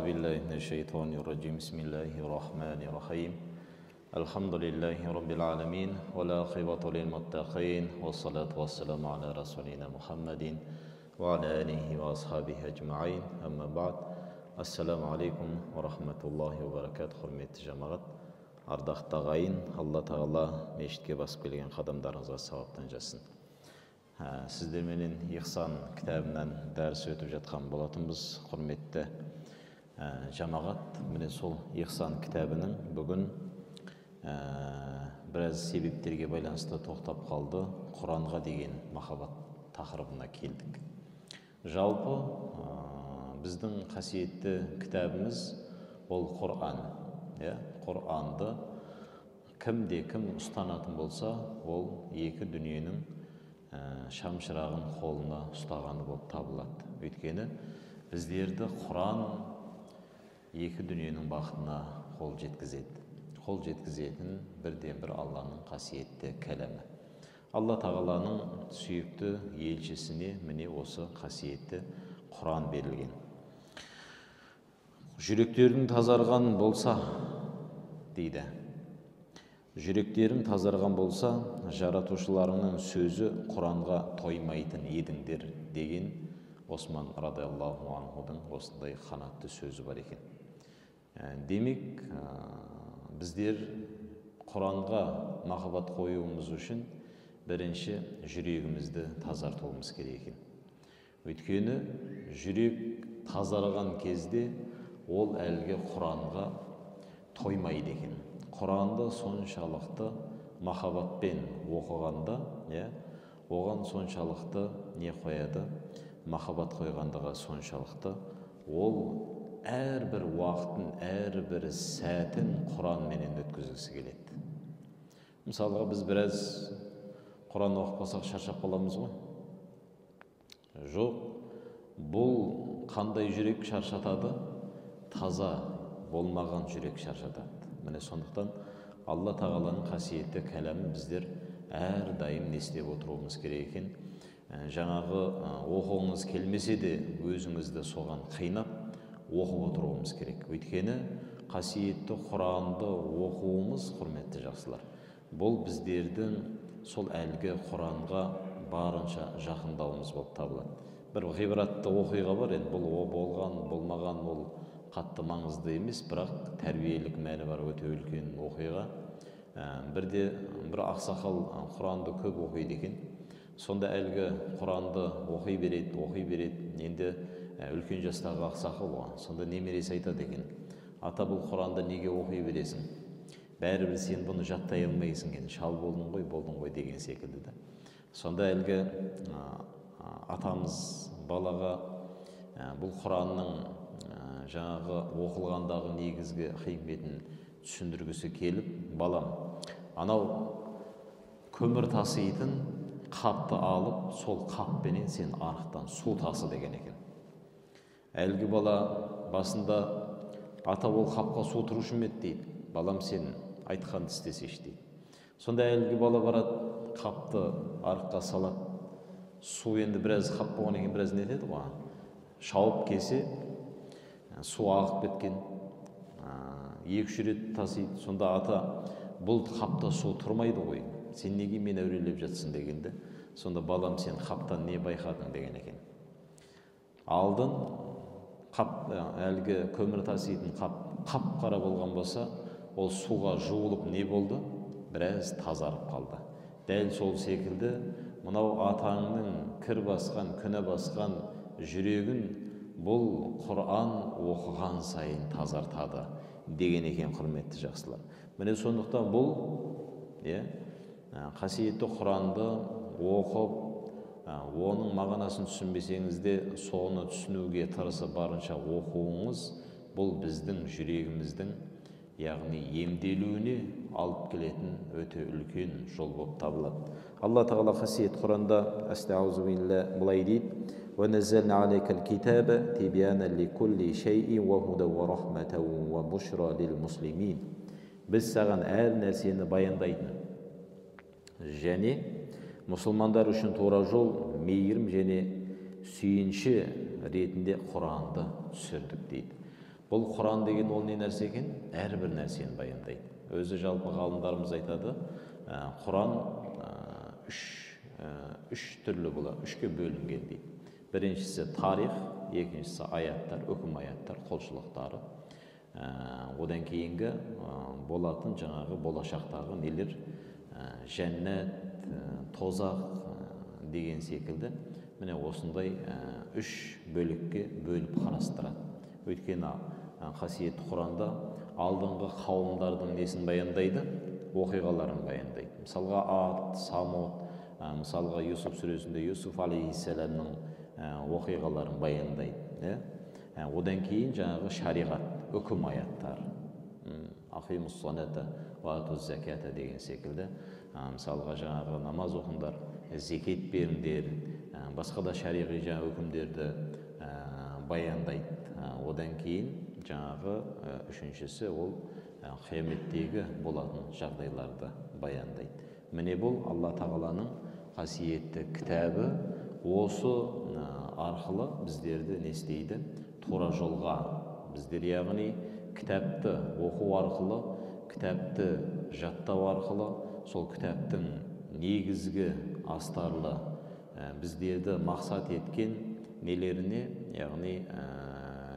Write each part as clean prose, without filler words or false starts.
بالله من الشيطان الرجيم بسم الله الرحمن الرحيم الحمد لله رب العالمين والعاقبة للمتقين والصلاة والسلام على رسولنا محمد وعلى آله وأصحابه أجمعين أما بعد السلام عليكم ورحمة الله وبركاته құрметті жамағат ардақты ағайын алла тағала мешітке басып келген қадамдарыңызға сауаптан жазсын. Сіздерменен Ихсан кітабынан дәріс өтіп жатқан болатынбыз. Құрметті жамағат, міне сол Ихсан кітабының бүгін біраз себептерге байланысты тоқтап қалды. Құранға деген махаббат тақырыбына келдік. Жалпы біздің қасиетті кітабымыз ол Құран. Құранды кім ұстанатын болса, ол екі дүниенің шамшырағын қолына ұстағаны болып табылады. Өйткені біздерді Құран екі дүниенің бақытына қол жеткізеді. Қол жеткізетін бірден бір Алланың қасиетті кәләмі. Алла тағаланың сүйікті елшісіне міне осы қасиетті Құран берілген. Жүректерің тазарған болса, дейді. Жүректерің тазарған болса, жаратушыларының сөзі Құранға тоймайтын едіңдер деген Осман радиаллаху анхудың осындай қанатты сөзі бар екен. Демек, біздер Құранға махаббат қоюымыз үшін бірінші жүрегімізді тазартуымыз керек екен. Өйткені жүрек тазарған кезде ол әлгі Құранға тоймайды екен. Құранды соншалықты махаббатпен оқығанда, оған соншалықты не қояды? Махаббат қойғандыға соншалықты ол әрбір уақытын, әрбір сәтін Құранменен өткізгісі келеді. Мысалға, біз біраз Құран оқып қалсақ шаршап қаламыз ғой? Жоқ, бұл қандай жүрек шаршатады? Таза болмаған жүрек шаршатады. Міне сондықтан Алла тағаланың қасиетті кәләмін біздер әрдайым не істеп отыруымыз керек екен. Жаңағы оқуыңыз келмесе де өзіңізді соған қинап оқып отыруымыз керек. Өйткені қасиетті Құранды оқуымыз, құрметті жақсылар, бұл біздердің сол әлгі Құранға барынша жақындауымыз болып табылады. Бір ғибратты оқиға бар, енді бұл болған, болмаған, ол қатты маңызды емес, бірақ тәрбиелік мәні бар өте үлкен оқиға. Бір ақсақал Құранды көп оқиды екен. Сонда әлгі Құранды оқи береді. Енді үлкен жастағы ақсақал ғой. Сонда немересі айтады екен: ата, бұл Құранды неге оқи бересің? Бәрібір сен бұны жаттай алмайсың, шал болдың ғой деген секілді. Сонда әлгі атамыз балаға бұл Құранның жаңағы оқылғандағы негізгі хикметін түсіндіргісі келіп: балам, анау көмір таситын қапты алып, сол қаппенен сен арықтан су тасы деген екен. Әлгі бала басында: ата, ол қапқа су тұрушы ма еді дейді. Балам, сен айтқанды істесейші дейді. Сонда әлгі бала барады, қапты арыққа салады. Су енді біраз қап болған екен, біраз не етеді ғой, шауып келсе, су ағып кеткен. Екі-үш рет тасиды. Сонда ата: бұл қапта су тұрмайды ғой, сен неге мен әурелеп жатсың дегенде, сонда балам, сен қаптан не байқадың деген екен. Алдын қап, әлгі көмір таситын қап қара болған болса, ол суға жуылып не болды? Біраз тазарып қалды. Дәл сол секілді мынау атаңның кір басқан, күнә басқан жүрегін бұл Құран оқыған сайын тазартады деген екен, құрметті жақсылар. Міне сондықтан бұл қасиетті Құранды оқып, оның мағынасын түсінбесеңіз де соны түсінуге тырысып барынша оқуыңыз, бұл біздің жүрегіміздің, яғни емделуіне алып келетін өте үлкен жол болып табылады. Алла тағала қасиет Құранда былай дейді: وَنَزَّلْنَا عَلَيْكَ الْكِتَابَ تِبْيَانًا لِكُلِّ شَيْءٍ وَهُدًى وَرَحْمَةً وَبُشْرَى لِلْمُسْلِمِينَ. Біз саған әр нәрсені баяндайтын және мұсылмандар үшін тура жол, мейірім және сүйінші ретінде Құранды түсірдік дейді. Бұл Құран деген ол не нәрсе екен? Әрбір нәрсені баяндайды. Өзі жалпы ғалымдарымыз айтады, Құран үш түрлі болады, үшке бөлінген дейді. Біріншісі тарих, екіншісі аяттар, үкім аяттар, құлшылықтары. Одан кейінгі болатын жаңағы болашақтағы нелер, жәннат, тозақ деген секілді. Міне осындай үш бөлікке бөліп қарастырады. Өйткені қасиетті Құранда алдыңғы қауымдардың несін баяндайды, оқиғаларын баяндайды. Мысалға Ад, Самуд, мысалға Юсуф сүресінде Юсуф алейхиссаламның оқиғаларын баяндайды. Одан кейін жаңағы шариғат, үкім аяттар, ақимус салата ва атуз заката деген секілді, мысалға жаңағы намаз оқыңдар, зекет беріңдер, басқа да шариғи жаңа үкімдерді баяндайды. Одан кейін жаңағы үшіншісі ол қияметтегі болатын жағдайларды баяндайды. Міне бұл Алла Тағаланың қасиетті кітабы, осы арқылы біздерді не істейді? Тура жолға. Біздер яғни кітапты оқу арқылы, кітапты жаттау арқылы, сол кітаптың негізгі астарлы біздерді мақсат еткен нелеріне, яғни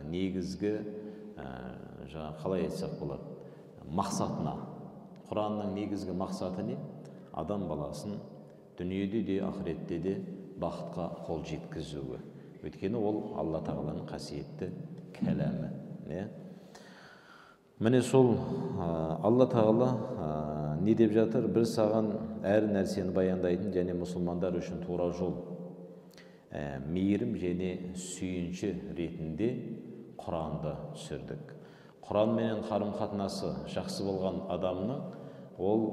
негізгі қалай айтсақ болады, мақсатына. Құранның негізгі мақсаты не? Адам баласын дүниеде де, ақыретте де бақытқа қол жеткізуі. Өйткені ол Алла Тағаланың қасиетті кәләмі. Міне сол Алла Тағала не деп жатыр? Бір саған әр нәрсені баяндайтын және мұсылмандар үшін тура жол, мейірім және сүйінші ретінде Құранды түсірдік. Құран менен қарым-қатынасы жақсы болған адамның, ол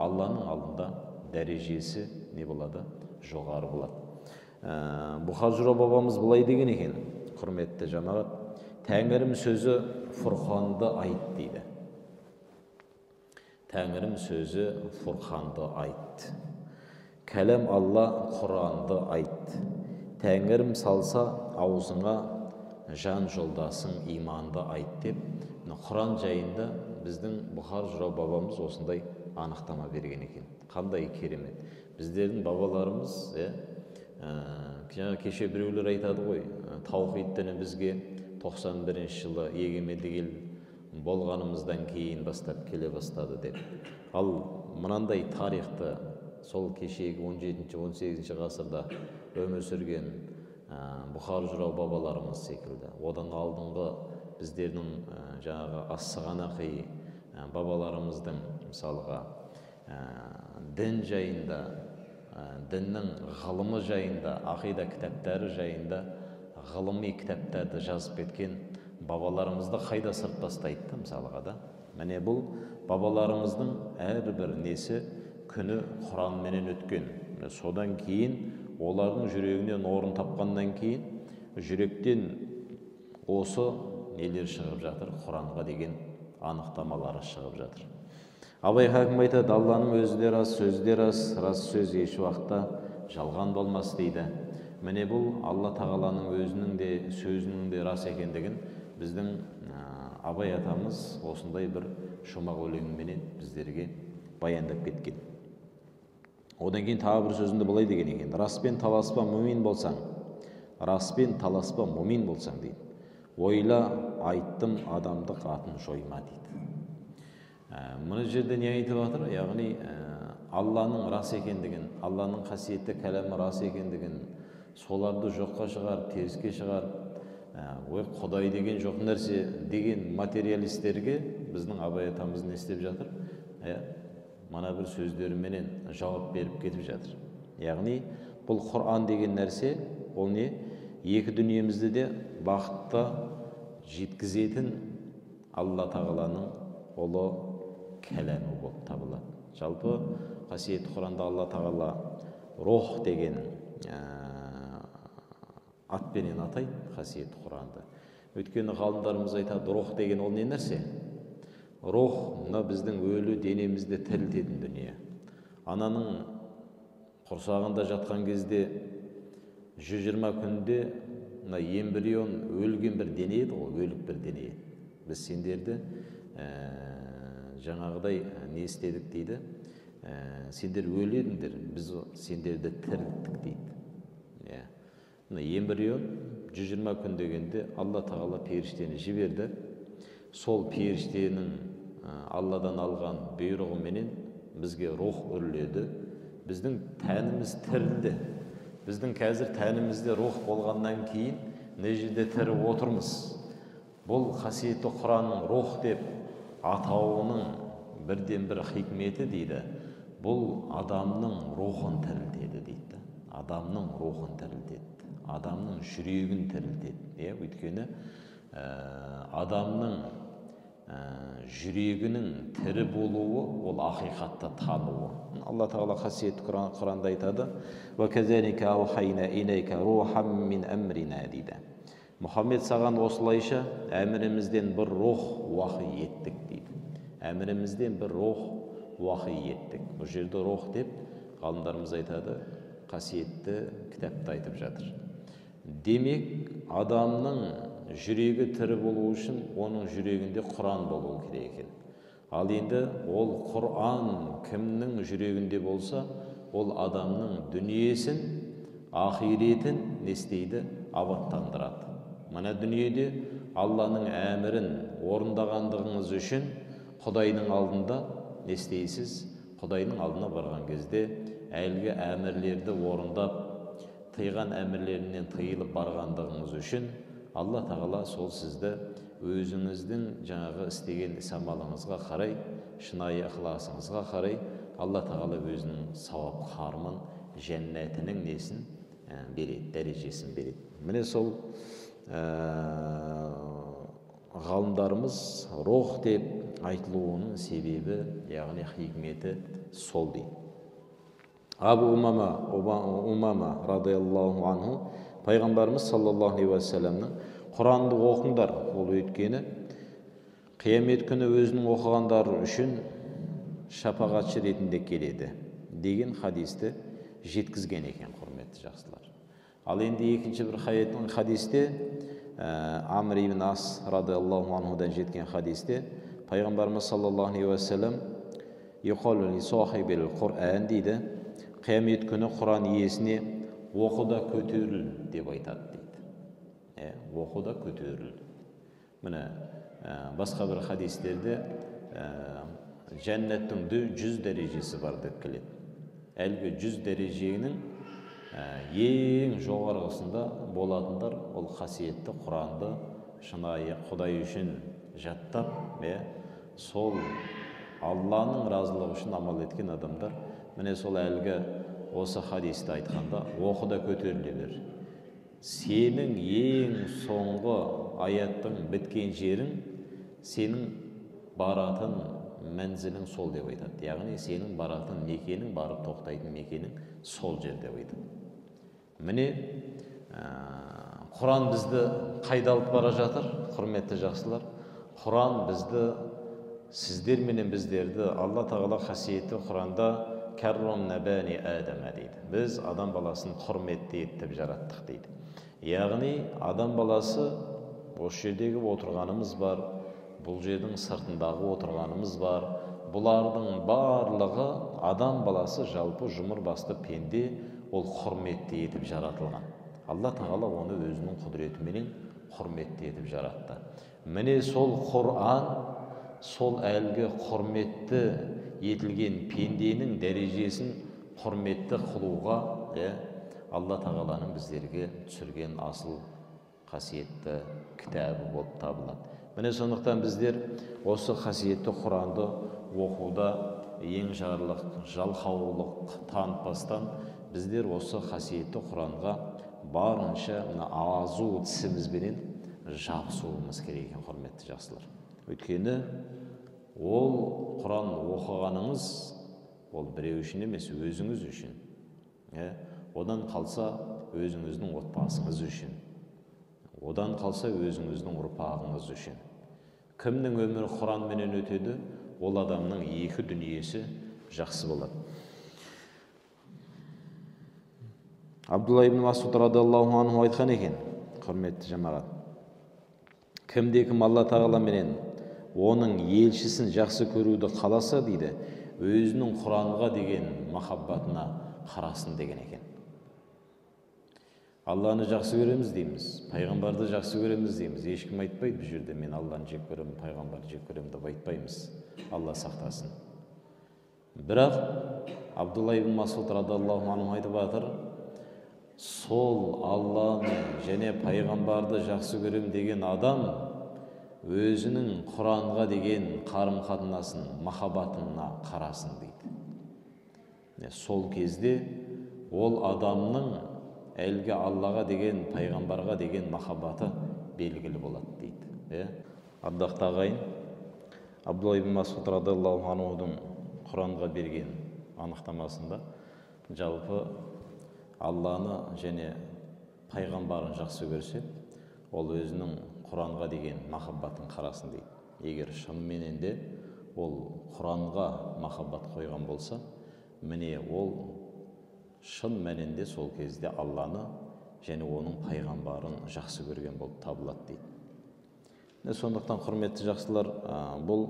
Алланың алдында дәрежесі не болады? Жоғары болады. Бұхар-Жырау бабамыз былай деген екен, құрметті жамағат, Тәңірім сөзі Фұрқанды айт дейді. Тәңірім сөзі Фұрқанды айт. Кәлем Алла Құранды айт. Тәңірім салса аузыңа жан жолдасың иманды айт деп, Құран жайында біздің Бұхар-Жырау бабамыз осындай анықтама берген екен. Қандай керемет. Біздердің бабаларымыз, кеше біреулер айтады ғой, таухид діні бізге 91 жылы егемендік ел болғанымыздан кейін бастап келе бастады деп. Ал мынандай тарихты сол кешегі 17-18 ғасырда өмір сүрген Бұхар-Жырау бабаларымыз секілді, одан алдыңғы біздердің жаңағы Ас-Сағанақи бабаларымыздың мысалға дін жайында, діннің ғылымы жайында, ақида кітаптары жайында ғылыми кітаптарды жазып кеткен бабаларымызды қайда сырт тастайды мысалға да. Міне бұл бабаларымыздың әрбір несі күні Құранменен өткен. Содан кейін олардың жүрегінен орын тапқаннан кейін жүректен осы нелер шығып жатыр, Құранға деген анықтамалары шығып жатыр. Абай хакім айтады, Алланың өзі де рас, сөзі де рас, рас сөз еш уақытта жалған болмас дейді. Міне бұл Алла Тағаланың өзінің де сөзінің де рас екендігін біздің Абай атамыз осындай бір шумақ өлеңіменен біздерге баяндап кеткен. Одан кейін тағы бір сөзінде былай деген екен, распен таласпа мүмин болсаң, распен таласпа мүмин болсаң дейді. Ойла, айттым адамдық атын жойма дейді. Мұны жерде не айтып жатыр? Яғни Алланың рас екендігін, Алланың қасиетті кәләмі рас екендігін, соларды жоққа шығарып, теріске шығарып, ой Құдай деген жоқ нәрсе деген материалистерге біздің Абай атамыз не істеп жатыр? Мана бір сөздеріменен жауап беріп кетіп жатыр. Яғни бұл Құран деген нәрсе, ол не? Екі дүниемізді де бақытта жеткізетін Алла Тағаланың ұлы кәләмі болып табылады. Жалпы қасиетті Құранда Алла Тағала рух деген атпенен атайды қасиетті Құранды. Өйткені ғалымдарымыз айтады, рух деген ол не нәрсе? Рух, мына біздің өлі денемізді тірілтетін дүние. Ананың құрсағында жатқан кезде 120 күнде мына эмбрион өлген бір дене еді ғой, өлік бір дене еді. Біз сендерді жаңағыдай не істедік дейді, сендер өледіңдер, біз сендерді тірілттік дейді. Мына ембрион 120 күн дегенде Алла тағала періштені жіберді. Сол періштенің Алладан алған бұйрығыменен бізге рух үрледі. Біздің тәніміз тірілді. Біздің қазір тәнімізде рух болғаннан кейін не жерде тірі отырмыз. Бұл қасиетті Құранның рух деп атауының бірден бір хикметі дейді. Бұл адамның рухын тірілтеді дейді. Адамның рухын тірілтеді. Адамның жүрегін тірілтеді. Өйткені адамның жүрегінің тірі болуы ол ақиқатты тануы. Алла тағала қасиетті Құранда айтады: "Ваказалика аухайна илейка рухам мин амрина" дейді. Мұхаммед саған осылайша әмірімізден бір рух уахи еттік дейді. Әмірімізден бір рух уахи еттік. Бұл жерде рух деп ғалымдарымыз айтады, қасиетті кітапта айтып жатыр. Демек, адамның жүрегі тірі болу үшін оның жүрегінде Құран болуы керек екен. Ал енді ол Құран кімнің жүрегінде болса, ол адамның дүниесін, ақиретін не істейді? Абаттандырады. Мына дүниеде Алланың әмірін орындағандығыңыз үшін Құдайдың алдында не істейсіз? Құдайдың алдына барған кезде әлгі әмірлерді орындап, тыйған әмірлерінен тыйылып барғандығыңыз үшін Алла тағала сол сізді өзіңіздің жаңағы істеген іс-амалыңызға қарай, шынайы ықыласыңызға қарай Алла тағала өзінің сауап қарымын, жәннәтінің несін береді, дәрежесін береді. Міне сол ғалымдарымыз рух деп айтылуының себебі, яғни хикметі сол дейді. Абу Умама радиаллаху анху пайғамбарымыз саллаллаху алейхи уассаламның Құранды оқыңдар, ол өйткені қиямет күні өзінің оқығандары үшін шапағатшы ретінде келеді деген хадисті жеткізген екен, құрметті жақсылар. Ал енді екінші бір хадисте, Амр ибн Ас радиаллаху анхудан жеткен хадисте пайғамбарымыз саллаллаху алейхи уассалам юқалу ли сахибил Құран дейді, қиямет күні Құран иесіне оқуда көтеріл деп айтады дейді. Оқуда көтеріл. Міне басқа бір хадистерде жәннаттың 100 дәрежесі бар деп келеді. Әлгі 100 дәреженің ең жоғарғысында болатындар ол қасиетті Құранды шынайы Құдай үшін жаттап, сол Алланың разылығы үшін амал еткен адамдар. Міне сол әлгі осы хадисті айтқанда оқуда көтеріле бер. Сенің ең соңғы аяттың біткен жерің сенің баратын мәнзілің сол деп айтады. Яғни сенің баратын мекенің, барып тоқтайтын мекенің сол жер деп айтады. Міне Құран бізді қайда алып бара жатыр, құрметті жақсылар? Құран бізді, сіздер менен біздерді Алла тағала қасиетті Құранда кәррамна бәни Адама дейді. Біз адам баласын құрметті етіп жараттық дейді. Яғни адам баласы осы жердегі отырғанымыз бар, бұл жердің сыртындағы отырғанымыз бар. Бұлардың барлығы адам баласы жалпы жұмыр басты пенде, ол құрметті етіп жаратылған. Алла тағала оны өзінің құдіретіменен құрметті етіп жаратты. Міне сол Құран, сол әлгі құрметті етілген пенденің дәрежесін құрметті қылуға Алла тағаланың біздерге түсірген асыл қасиетті кітабы болып табылады. Міне сондықтан біздер осы қасиетті Құранды оқуда ең жарлық, жалқаулық танытпастан біздер осы қасиетті Құранға барынша азу тісімізбенен жабысуымыз керек екен, құрметті жақсылар. Өйткені ол Құран оқығаныңыз ол біреу үшін емес, өзіңіз үшін. Одан қалса өзіңіздің отбасыңыз үшін. Одан қалса өзіңіздің ұрпағыңыз үшін. Кімнің өмірі Құранменен өтеді, ол адамның екі дүниесі жақсы болады. Абдулла ибн Масуд радиаллаху анху айтқан екен, құрметті жамағат. Кім Алла тағала менен оның елшісін жақсы көруді қаласа дейді, өзінің Құранға деген махаббатына қарасын деген екен. Алланы жақсы көреміз дейміз, пайғамбарды жақсы көреміз дейміз. Ешкім айтпайды бұл жерде мен Алланы жек көремін, пайғамбарды жек көремін деп айтпаймыз. Алла сақтасын. Бірақ Абдулла ибн Масуд радиаллаху анху айтып жатыр, сол Алланы және пайғамбарды жақсы көрем деген адам өзінің Құранға деген қарым-қатынасын, махаббатына қарасын дейді. Сол кезде ол адамның әлгі Аллаға деген, пайғамбарға деген махаббаты белгілі болады дейді. Ардақты ағайын, Абдулла ибн Масуд радиаллаху анхудың Құранға берген анықтамасында жалпы Алланы және пайғамбарын жақсы көрсе, ол өзінің Құранға деген махаббатын қарасын дейді. Егер шынымен де ол Құранға махаббат қойған болса, міне ол шын мәнінде сол кезде Алланы және оның пайғамбарын жақсы көрген болып табылады дейді. Сондықтан құрметті жақсылар, бұл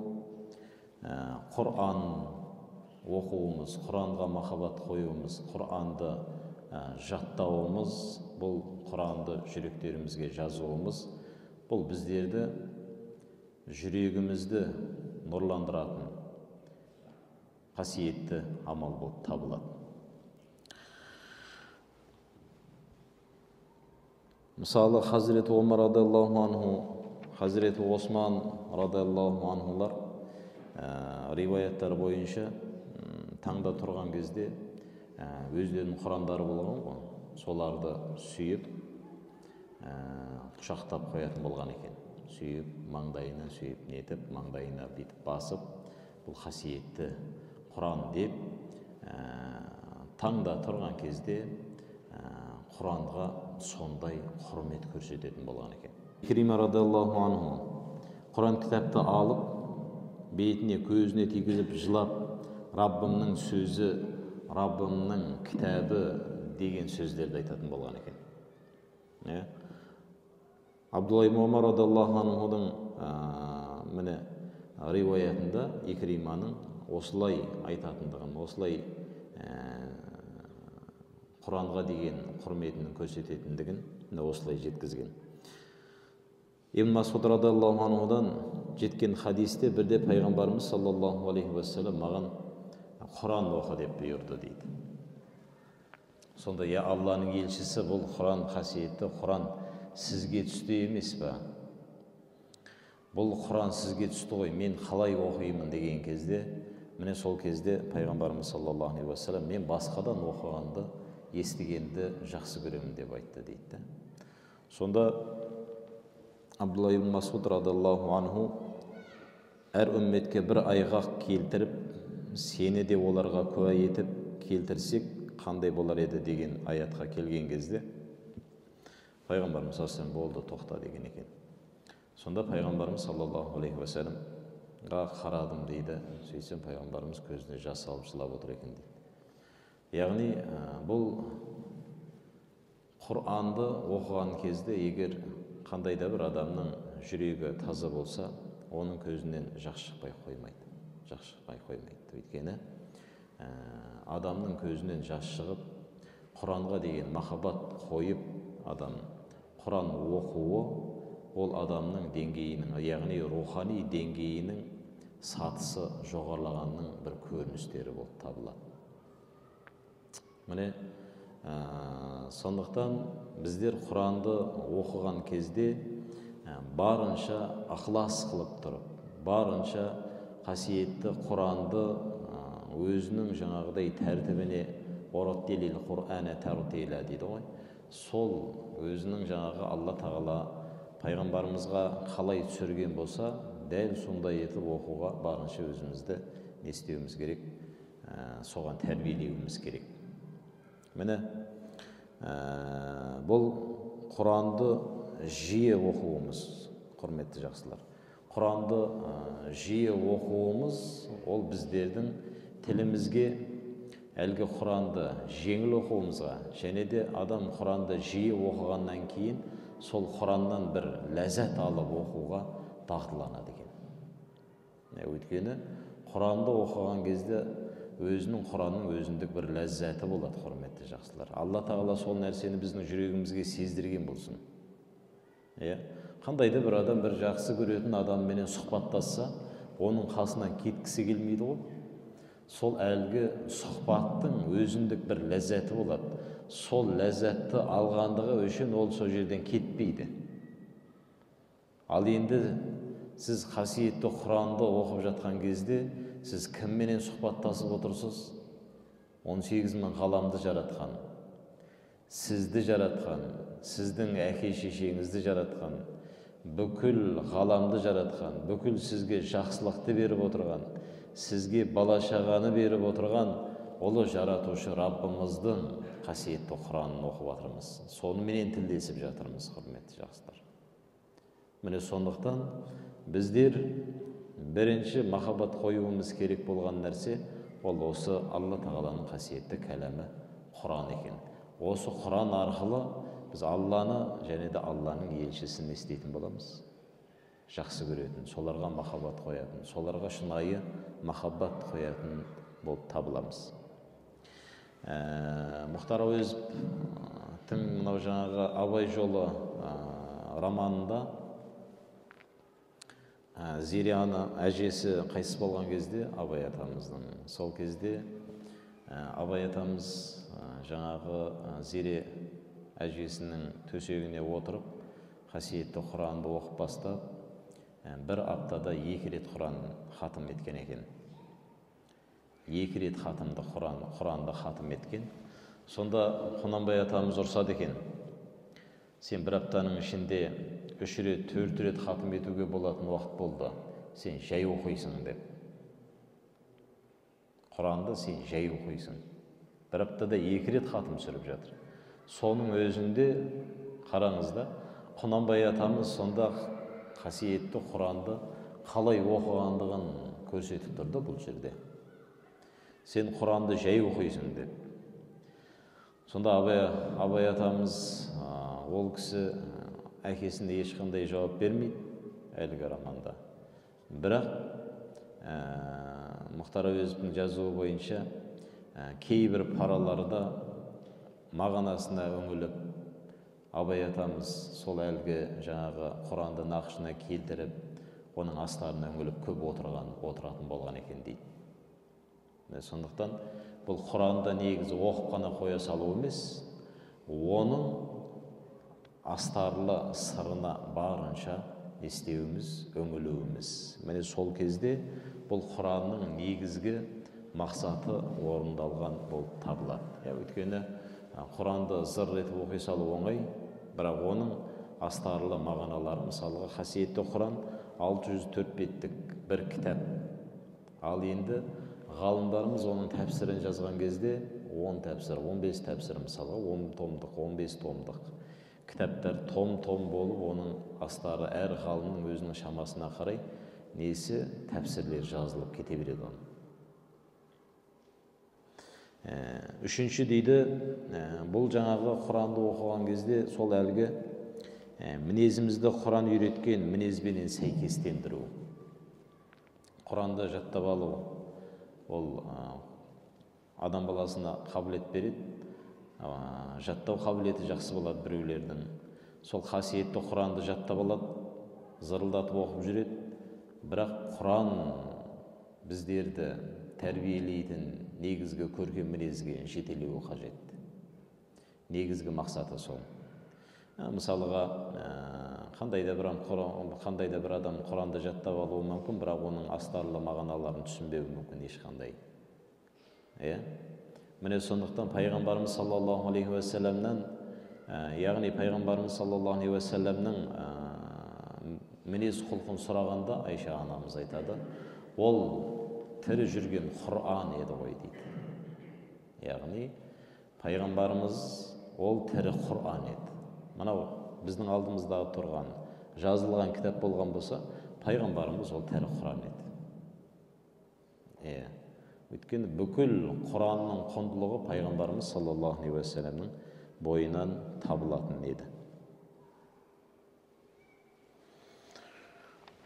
Құран оқуымыз, Құранға махаббат қоюымыз, Құранды жаттауымыз, бұл Құранды жүректерімізге жазуымыз, бұл біздерді жүрегімізді нұрландыратын қасиетті амал болып табылады. Мысалы, Хазіреті Омар радиаллаху анху, Хазіреті Осман радиаллаху анхулар риуаяттар бойынша таңда тұрған кезде өздерінің Құрандары болған ғой, соларды сүйіп, құшақтап қоятын болған екен. Сүйіп, маңдайына сүйіп, нетіп, маңдайына битіп басып, бұл қасиетті Құран деп, таңда тұрған кезде Құранға сондай құрмет көрсететін болған екен. Икрима радиаллаху анху Құран кітапты алып, бетіне, көзіне тигізіп жылап, Раббымның сөзі, Раббымның кітабы деген сөздерді айтатын болған екен. Абдулла ибн Омар радиаллаху анхудың міне риуаятында Икриманың осылай айтатындығын, осылай Құранға деген құрметінің көрсететіндігін осылай жеткізген. Ибн Масуд радиаллаху анхудан жеткен хадисте бірде пайғамбарымыз саллаллаху алейхи уассалам маған Құран оқы деп бұйырды дейді. Сонда Алланың елшісі, бұл Құран қасиетті, Құран сізге түсті емес па? Бұл Құран сізге түсті ғой, мен қалай оқимын деген кезде, міне сол кезде пайғамбарымыз саллаллаху алейхи уассалам мен басқадан оқығанды, естігенді жақсы көремін деп айтты дейді. Сонда Абдулла ибн Масуд радиаллаху анху әр үмметке бір айғақ келтіріп, сені де оларға куә етіп келтірсек қандай болар еді деген аятқа келген кезде пайғамбарымыз саллаллаху болды, тоқта деген екен. Сонда пайғамбарымыз саллаллаху алейхи уассаламға қарадым дейді. Сөйтсем пайғамбарымыз көзіне жас алып жылап отыр екен дейді. Яғни бұл Құранды оқыған кезде егер қандай да бір адамның жүрегі таза болса, оның көзінен жас шықпай қоймайды. Жас шықпай қоймайды. Өйткені адамның көзінен жас шығып, Құранға деген махаббат қойып, адам Құран оқуы, ол адамның деңгейінің, яғни рухани деңгейінің сатысы жоғарылағанның бір көріністері болып табылады. Міне, сондықтан біздер Құранды оқыған кезде барынша ықылас қылып тұрып, барынша қасиетті Құранды өзінің жаңағыдай тәртібіне ораттелил Құр'ана тартила дейді ғой. Сол өзінің жаңағы Алла тағала пайғамбарымызға қалай түсірген болса, дәл сондай етіп оқуға барынша өзімізді не істеуіміз керек, соған тәрбиелеуіміз керек. Міне, бұл Құранды жиі оқуымыз, құрметті жақсылар. Құранды жиі оқуымыз, ол біздердің тілімізге әлгі Құранды жеңіл оқуымызға, және де адам Құранды жиі оқығаннан кейін сол Құраннан бір ләззат алып оқуға дағдыланады екен. Өйткені Құранды оқыған кезде өзінің Құранның өзіндік бір ләззаты болады, құрметті жақсылар. Алла тағала сол нәрсені біздің жүрегімізге сездірген болсын. Қандай да бір адам бір жақсы көретін адамменен сұхбаттасса, оның қасынан кеткісі келмейді ғой. Сол әлгі сұхбаттың өзіндік бір ләззаты болады. Сол ләззатты алғандығы үшін ол сол жерден кетпейді. Ал енді сіз қасиетті Құранды оқып жатқан кезде сіз кімменен сұхбаттасып отырсыз? 18 мың ғаламды жаратқан, сізді жаратқан, сіздің әке-шешеңізді жаратқан, бүкіл ғаламды жаратқан, бүкіл сізге жақсылықты беріп отырған, сізге бала-шағаны беріп отырған ұлы жаратушы Раббымыздың қасиетті Құранын оқып жатырмыз. Сонымен тілдесіп жатырмыз, құрметті жақсылар. Міне сондықтан біздер бірінші махаббат қоюымыз керек болған нәрсе ол осы Алла тағаланың қасиетті кәләмі Құран екен. Осы Құран арқылы біз Алланы және де Алланың елшісін естейтін боламыз. Жақсы көретін, соларға махаббат қоятын, соларға шынайы махаббат қоятын болып табыламыз. Мұхтар Әуезовтің мынау жаңағы Абай жолы романында Зирияны әжесі қайтыс болған кезде, Абай атамыздың, сол кезде Абай атамыз жаңағы Зире әжесінің төсегіне отырып, қасиетті Құранды оқып бастап, бір аптада 2 рет Құран хатым еткен екен. 2 рет Құранды хатым еткен. Сонда Құнанбай атамыз ұрсады екен. Сен бір аптаның ішінде 3 рет, 4 рет хатым етуге болатын уақыт болды. Сен жай оқисың деп. Құранды сен жай оқисың. Бір аптада 2 рет хатым сүріп жатыр. Соның өзінде қараңызда, Құнанбай атамыз сонда қасиетті Құранды қалай оқығандығын көрсетіп тұрды бұл жерде. Сен Құранды жай оқисың деп. Сонда Абай атамыз ол кісі әкесіне ешқандай жауап бермейді әлгі романда. Бірақ Мұхтар Әуезовтің жазуы бойынша кейбір параларда мағынасына үңіліп, Абай атамыз сол әлгі жаңағы Құранды нақышына келтіріп, оның астарына үңіліп көп отыратын болған екен дейді. Сондықтан бұл Құранды негізі оқып қана қоя салу емес, оның астарлы сырына барынша естеуіміз, үңілуіміз. Міне сол кезде бұл Құранның негізгі мақсаты орындалған болып табылады. Өйткені Құранды зыр етіп оқи салу оңай, бірақ оның астарлы мағыналары, мысалға қасиетті Құран 604 беттік бір кітап. Ал енді ғалымдарымыз оның тәпсірін жазған кезде 10 тәпсір, 15 тәпсір, мысалға 10 томдық, 15 томдық кітаптар том-том болып, оның астары әр ғалымның өзінің шамасына қарай несі тәпсірлер жазылып кете береді оның. Үшінші дейді, бұл жаңағы Құранды оқыған кезде сол әлгі мінезімізді Құран үйреткен мінезбенен сәйкестендіру. Құранды жаттап алу, ол адам баласына қабілет береді. Жаттау қабілеті жақсы болады біреулердің. Сол қасиетті Құранды жаттап алады, зырылдатып оқып жүреді. Бірақ Құран біздерді тәрбиелейтін негізгі көркем мінезге жетелеуі қажет. Негізгі мақсаты сол. Мысалға, қандай да бір адам Құранды жаттап алуы мүмкін, бірақ оның астарлы мағыналарын түсінбеуі мүмкін ешқандай. Міне сондықтан пайғамбарымыз саллаллаху алейхи уассаламнан, яғни пайғамбарымыз саллаллаху алейхи уассаламның мінез құлқын сұрағанда Айша анамыз айтады, ол тірі жүрген Құран еді ғой дейді. Яғни пайғамбарымыз ол тірі Құран еді. Мынау біздің алдымыздағы тұрған жазылған кітап болған болса, пайғамбарымыз ол тірі Құран еді. Өйткені бүкіл Құранның құндылығы пайғамбарымыз саллаллаху алейхи уассаламның бойынан табылатын еді.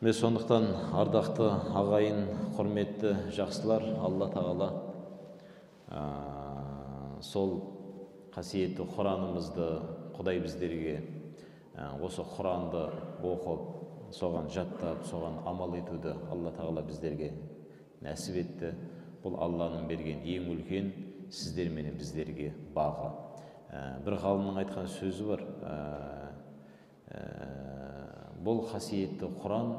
Сондықтан ардақты ағайын, құрметті жақсылар, Алла тағала сол қасиетті Құранымызды Құдай біздерге осы Құранды оқып, соған жаттап, соған амал етуді Алла тағала біздерге нәсіп етті. Бұл Алланың берген ең үлкен сіздер менен біздерге бағы. Бір ғалымның айтқан сөзі бар. Бұл қасиетті Құран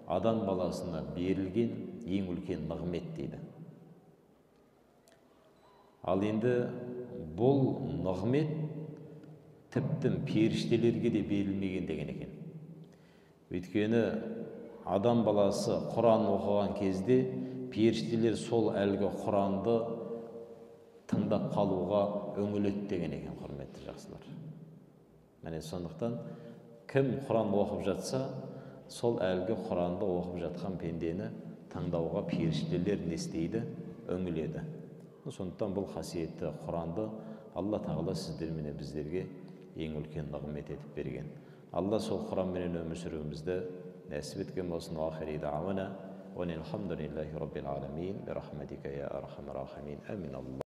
адам баласына берілген ең үлкен нығмет дейді. Ал енді бұл нығмет тіптен періштелерге де берілмеген деген екен. Өйткені адам баласы Құран оқыған кезде періштелер сол әлгі Құранды тыңдап қалуға өңіледі деген екен, құрметті жақсылар. Міне сондықтан кім Құран оқып жатса, сол әлгі Құранды оқып жатқан пендені тыңдауға періштелер не істейді? Өңіледі. Сондықтан бұл қасиетті Құранды Алла тағала сіздер менен біздерге ең үлкен нығмет етіп берген. Алла сол Құран менен өмір сүруімізді нәсіп еткен болсын. Ахири дауана ва алхамдулиллахи раббил аламин. Бирахматика я архамар рахимин. Амин.